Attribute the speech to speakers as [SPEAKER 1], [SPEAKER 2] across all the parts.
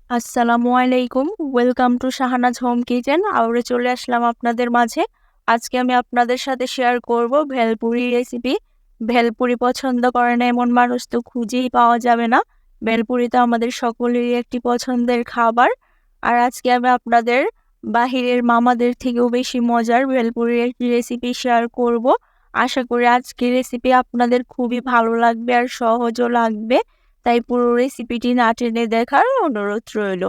[SPEAKER 1] আসসালামু আলাইকুম। Welcome to Shahanaz home kitchen. আবারও চলে আসলাম আপনাদের মাঝে। আজকে আমি আপনাদের সাথে শেয়ার করব ভেলপুরি রেসিপি। ভেলপুরি পছন্দ করে না এমন মানুষ তো খুঁজেই পাওয়া যাবে না। ভেলপুরি তো আমাদের সকলেরই একটি পছন্দের খাবার। আর আজকে আমি আপনাদের বাহিরের মামাদের থেকেও বেশি মজার ভেলপুরির একটি রেসিপি শেয়ার করব। আশা করি আজকের রেসিপি আপনাদের খুবই ভালো লাগবে আর সহজও লাগবে। তাই পুরো রেসিপিটি না টেনে দেখার অনুরোধ রইল।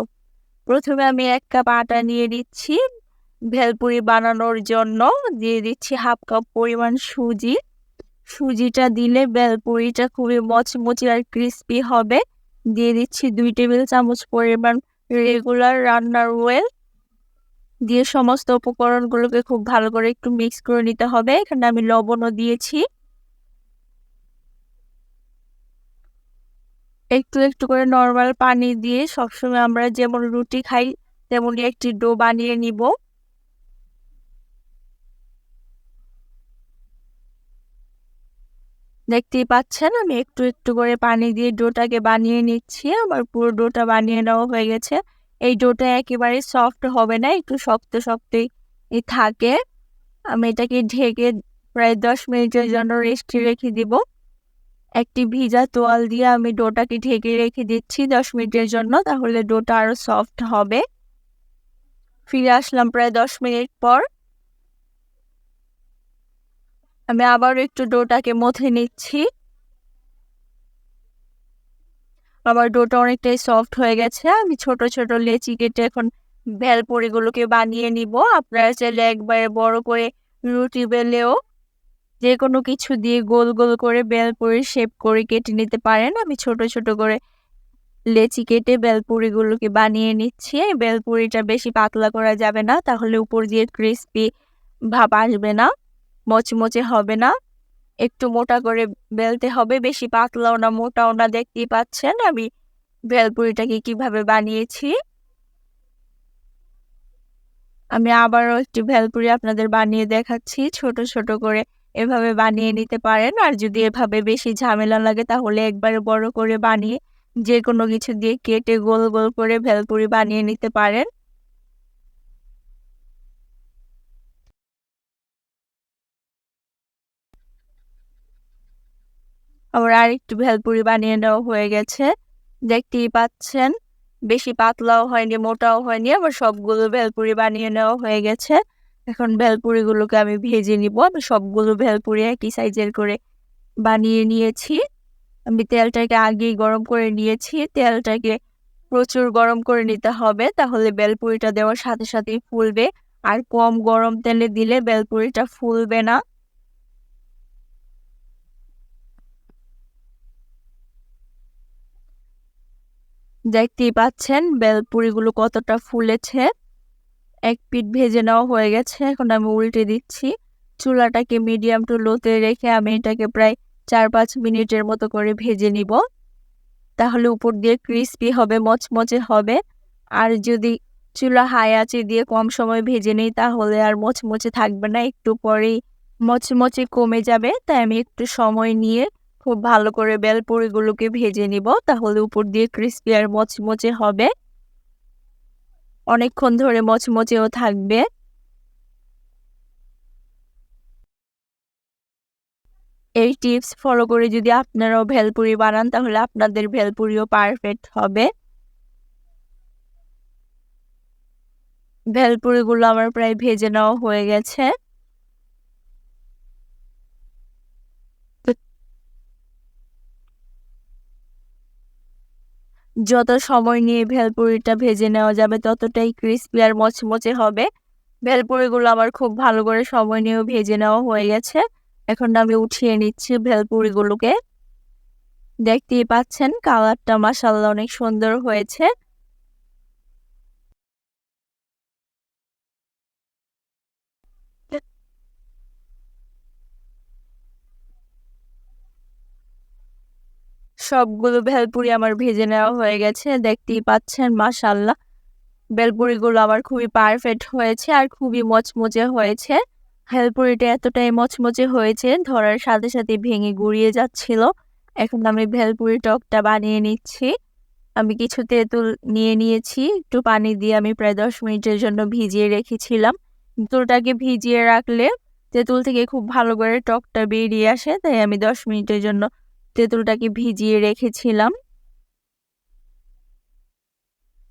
[SPEAKER 1] প্রথমে আমি 1 কাপ আটা নিয়ে নিচ্ছি। ভেলপুরি বানানোর জন্য দিয়ে দিচ্ছি হাফ কাপ পরিমাণ সুজি। সুজিটা দিলে ভেলপুরিটা খুবই মচমচে আর ক্রিস্পি হবে। দিয়ে দিচ্ছি 2 টেবিল চামচ পরিমাণ রেগুলার রান্নার অয়েল। দিয়ে সমস্ত উপকরণগুলোকে খুব ভালো করে একটু মিক্স করে নিতে হবে। এখানে আমি লবণও দিয়েছি। একটু একটু করে নর্মাল পানি দিয়ে সবসময় আমরা যেমন রুটি খাই তেমনই একটি ডো বানিয়ে নিব। দেখতেই পাচ্ছেন আমি একটু একটু করে পানি দিয়ে ডোটাকে বানিয়ে নিচ্ছি। আমার পুরো ডোটা বানিয়ে নেওয়া হয়ে গেছে। এই ডোটা একেবারে সফট হবে না, একটু শক্ত শক্তই থাকে। আমি এটাকে ঢেকে প্রায় 10 মিনিটের জন্য রেস্টে রেখে দিব। একটি ভিজা তোয়াল দিয়ে আমি ডোটাকে ঢেকে রেখে দিচ্ছি 10 মিনিটের জন্য, তাহলে ডোটা আরো সফট হবে। ফিরে আসলাম প্রায় 10 মিনিট পর। আমি আবারও একটু ডোটাকে মথে নিচ্ছি। আমার ডোটা অনেকটাই সফট হয়ে গেছে। আমি ছোট ছোট লেচি কেটে এখন ভেলপুরিগুলোকে বানিয়ে নিব। আপনারা চাইলে একবারে বড় করে রুটি বেলেও যে কোনো কিছু দিয়ে গোল গোল করে ভেলপুরি শেপ করে কেটে নিতে পারেন। আমি ছোট ছোট করে লেচি কেটে ভেলপুরিগুলোকে বানিয়ে নিচ্ছি। এই ভেলপুরিটা বেশি পাতলা করা যাবে না, তাহলে উপর দিয়ে ক্রিস্পি ভাব আসবে না, মচমচে হবে না। একটু মোটা করে বেলতে হবে, বেশি পাতলাও না মোটাও না। দেখতেই পাচ্ছেন আমি ভেলপুরিটাকে কিভাবে বানিয়েছি। আমি আবারও একটি ভেলপুরি আপনাদের বানিয়ে দেখাচ্ছি। ছোট ছোট করে এভাবে বানিয়ে নিতে পারেন। আর যদি এভাবে বেশি ঝামেলা লাগে তাহলে একবারে বড় করে বানিয়ে যে কোনো কিছু দিয়ে কেটে গোল গোল করে ভেলপুরি বানিয়ে নিতে পারেন। আবার আরেকটু ভেলপুরি বানিয়ে নেওয়া হয়ে গেছে। দেখতেই পাচ্ছেন বেশি পাতলাও হয়নি মোটাও হয়নি, আবার সবগুলো ভেলপুরি বানিয়ে নেওয়া হয়ে গেছে। এখন ভেলপুরিগুলোকে আমি ভেজে নিব। আমি সবগুলো ভেলপুরি একই সাইজের করে বানিয়ে নিয়েছি। আমি তেলটাকে আগেই গরম করে নিয়েছি। তেলটাকে প্রচুর গরম করে নিতে হবে, তাহলে ভেলপুরিটা দেওয়ার সাথে সাথেই ফুলবে। আর কম গরম তেলে দিলে ভেলপুরিটা ফুলবে না। দেখতেই পাচ্ছেন ভেলপুরিগুলো কতটা ফুলেছে। এক পিঠ ভেজে নেওয়া হয়ে গেছে। এখন আমি উল্টে দিচ্ছি। চুলাটাকে মিডিয়াম টু লোতে রেখে আমি এটাকে প্রায় 4-5 মিনিটের মতো করে ভেজে নিব। তাহলে উপর দিয়ে ক্রিস্পি হবে, মচমচে হবে। আর যদি চুলা হাই আঁচে দিয়ে কম সময় ভেজে নেই তাহলে আর মচমচে থাকবে না, একটু পরেই মচমচে কমে যাবে। তাই আমি একটু সময় নিয়ে খুব ভালো করে ভেলপুরিগুলোকে ভেজে নিব, তাহলে উপর দিয়ে ক্রিস্পি আর মচমচে হবে, অনেকক্ষণ ধরে মচমচেও থাকবে। এই টিপস ফলো করে যদি আপনারাও ভেলপুরি বানান তাহলে আপনাদের ভেলপুরিও পারফেক্ট হবে। ভেলপুরিগুলো আমার প্রায় ভেজে নেওয়া হয়ে গেছে। যত সময় নিয়ে ভেলপুরিটা ভেজে নেওয়া যাবে ততটাই ক্রিস্পি আর মচমচে হবে। ভেলপুরিগুলো আমার খুব ভালো করে সময় নিয়েও ভেজে নেওয়া হয়ে গেছে। এখন আমি উঠিয়ে নিচ্ছি ভেলপুরিগুলোকে। দেখতেই পাচ্ছেন কালারটা মাশাআল্লাহ অনেক সুন্দর হয়েছে। সবগুলো ভেলপুরি আমার ভেজে নেওয়া হয়ে গেছে। দেখতেই পাচ্ছেন মাশাআল্লাহ ভেলপুরিগুলো আমার খুবই পারফেক্ট হয়েছে আর খুবই মচমচে হয়েছে। ভেলপুরিটা এতটাই মচমচে হয়েছে ধরার সাথে সাথে ভেঙে গুড়িয়ে যাচ্ছিল। এখন আমি ভেলপুরি টকটা বানিয়ে নিচ্ছি। আমি কিছু তেঁতুল নিয়ে নিয়েছি, একটু পানি দিয়ে আমি প্রায় 10 মিনিটের জন্য ভিজিয়ে রেখেছিলাম। তেঁতুলটাকে ভিজিয়ে রাখলে তেঁতুল থেকে খুব ভালো করে টকটা বেরিয়ে আসে, তাই আমি 10 মিনিটের জন্য তেঁতুলটাকে ভিজিয়ে রেখেছিলাম।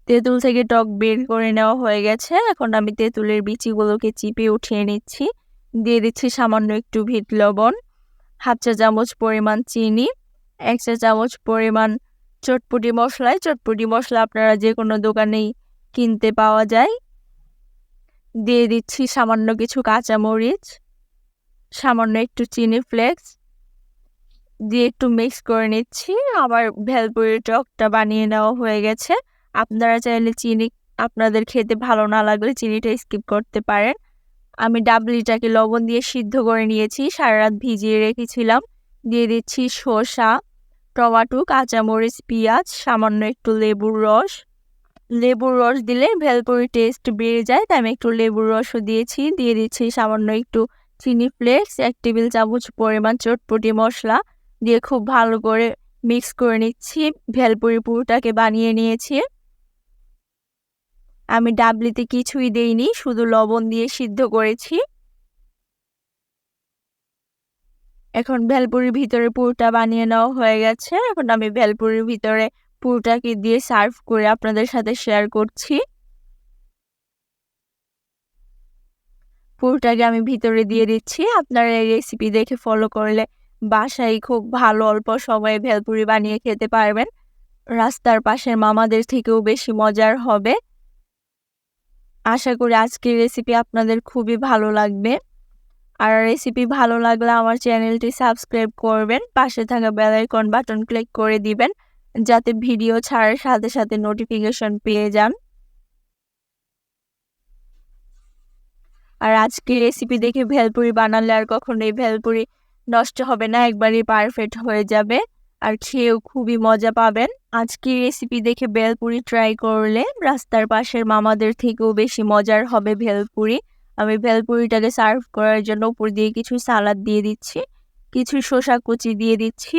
[SPEAKER 1] তেঁতুল থেকে টক বের করে নেওয়া হয়ে গেছে। এখন আমি তেঁতুলের বিচিগুলোকে চিপে উঠিয়ে নিচ্ছি। দিয়ে দিচ্ছি সামান্য একটু বিট লবণ, হাফ চা চামচ পরিমাণ চিনি, 1 চা চামচ পরিমাণ চটপটি মশলা। চটপটি মশলা আপনারা যে কোনো দোকানেই কিনতে পাওয়া যায়। দিয়ে দিচ্ছি সামান্য কিছু কাঁচামরিচ, সামান্য একটু চিনি ফ্লেক্স দিয়ে একটু মিক্স করে নিচ্ছি। আমার ভেলপুরির টকটা বানিয়ে নেওয়া হয়ে গেছে। আপনারা চাইলে চিনি আপনাদের খেতে ভালো না লাগলে চিনিটা স্কিপ করতে পারেন। আমি ডাবলিটাকে লবণ দিয়ে সিদ্ধ করে নিয়েছি, সারা রাত ভিজিয়ে রেখেছিলাম। দিয়ে দিচ্ছি শসা, টমেটো, কাঁচামরিচ, পেঁয়াজ, সামান্য একটু লেবুর রস। লেবুর রস দিলে ভেলপুরি টেস্ট বেড়ে যায়, তাই আমি একটু লেবুর রসও দিয়েছি। দিয়ে দিচ্ছি সামান্য একটু চিনি ফ্লেক্স, 1 টেবিল চামচ পরিমাণ চটপটি মশলা দিয়ে খুব ভালো করে মিক্স করে নিচ্ছি। ভেলপুরি পুরটাকে বানিয়ে নিয়েছি। আমি ডাবলিতে কিছুই দেইনি, শুধু লবণ দিয়ে সিদ্ধ করেছি। এখন ভেলপুরির ভিতরে পুরটা বানিয়ে নেওয়া হয়ে গেছে। এখন আমি ভেলপুরির ভিতরে পুরটাকে দিয়ে সার্ভ করে আপনাদের সাথে শেয়ার করছি। পুরটাকে আমি ভিতরে দিয়ে দিচ্ছি। আপনারা এই রেসিপি দেখে ফলো করলে বাসায় খুব ভালো অল্প সময়ে ভেলপুরি বানিয়ে খেতে পারবেন। রাস্তার পাশের মামাদের থেকেও বেশি মজার হবে। আশা করি আজকের রেসিপি আপনাদের খুবই ভালো লাগবে। আর রেসিপি ভালো লাগলে আমার চ্যানেলটি সাবস্ক্রাইব করবেন, পাশে থাকা বেল আইকন বাটন ক্লিক করে দিবেন যাতে ভিডিও ছাড়ার সাথে সাথে নোটিফিকেশন পেয়ে যান। আর আজকের রেসিপি দেখে ভেলপুরি বানালে আর কখনোই ভেলপুরি নষ্ট হবে না, একবারই পারফেক্ট হয়ে যাবে আর খেয়েও খুবই মজা পাবেন। আজকের রেসিপি দেখে ভেলপুরি ট্রাই করলে রাস্তার পাশের মামাদের থেকেও বেশি মজার হবে ভেলপুরি। আমি ভেলপুরিটাকে সার্ভ করার জন্য উপর দিয়ে কিছু সালাদ দিয়ে দিচ্ছি, কিছু শসা কুচি দিয়ে দিচ্ছি।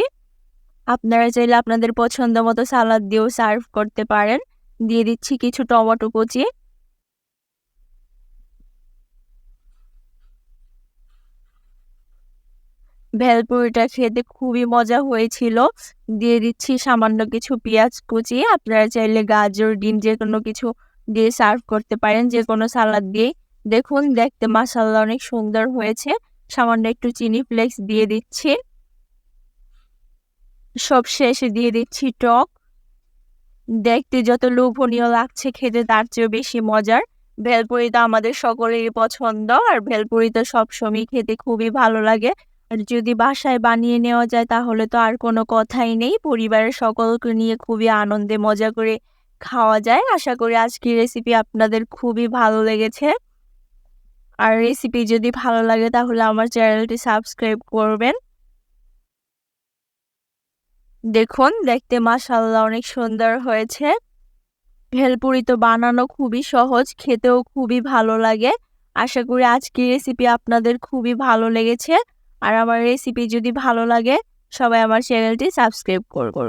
[SPEAKER 1] আপনারা চাইলে আপনাদের পছন্দ মতো সালাদ দিয়েও সার্ভ করতে পারেন। দিয়ে দিচ্ছি কিছু টমেটো কুচি। ভেলপুরিটা খেতে খুবই মজা হয়েছিল। দিয়ে দিচ্ছি সামান্য কিছু পেঁয়াজ কুচি। আপনারা চাইলে গাজর, ডিম যে কোনো কিছু দিয়ে সার্ভ করতে পারেন, যে কোনো সালাদ দিয়ে। দেখুন দেখতে মাশাআল্লাহ অনেক সুন্দর হয়েছে। সামান্য একটু চিনি ফ্লেক্স দিয়ে দিচ্ছি। সব শেষে দিয়ে দিচ্ছি টক। দেখতে যত লোভনীয় লাগছে, খেতে তার চেয়েও বেশি মজার। ভেলপুরি তো আমাদের সকলেরই পছন্দ, আর ভেলপুরি তো সবসময় খেতে খুবই ভালো লাগে। আর যদি বাসায় বানিয়ে নেওয়া যায় তাহলে তো আর কোনো কথাই নেই, পরিবারের সকলকে নিয়ে খুবই আনন্দে মজা করে খাওয়া যায়। আশা করি আজকের রেসিপি আপনাদের খুবই ভালো লেগেছে। আর রেসিপি যদি ভালো লাগে তাহলে আমার চ্যানেলটি সাবস্ক্রাইব করবেন। দেখুন দেখতে মাশাআল্লাহ অনেক সুন্দর হয়েছে। ভেলপুরি তো বানানো খুবই সহজ, খেতেও খুবই ভালো লাগে। আশা করি আজকের রেসিপি আপনাদের খুবই ভালো লেগেছে। আর আমার রেসিপি যদি ভালো লাগে সবাই আমার চ্যানেলটি সাবস্ক্রাইব করুন।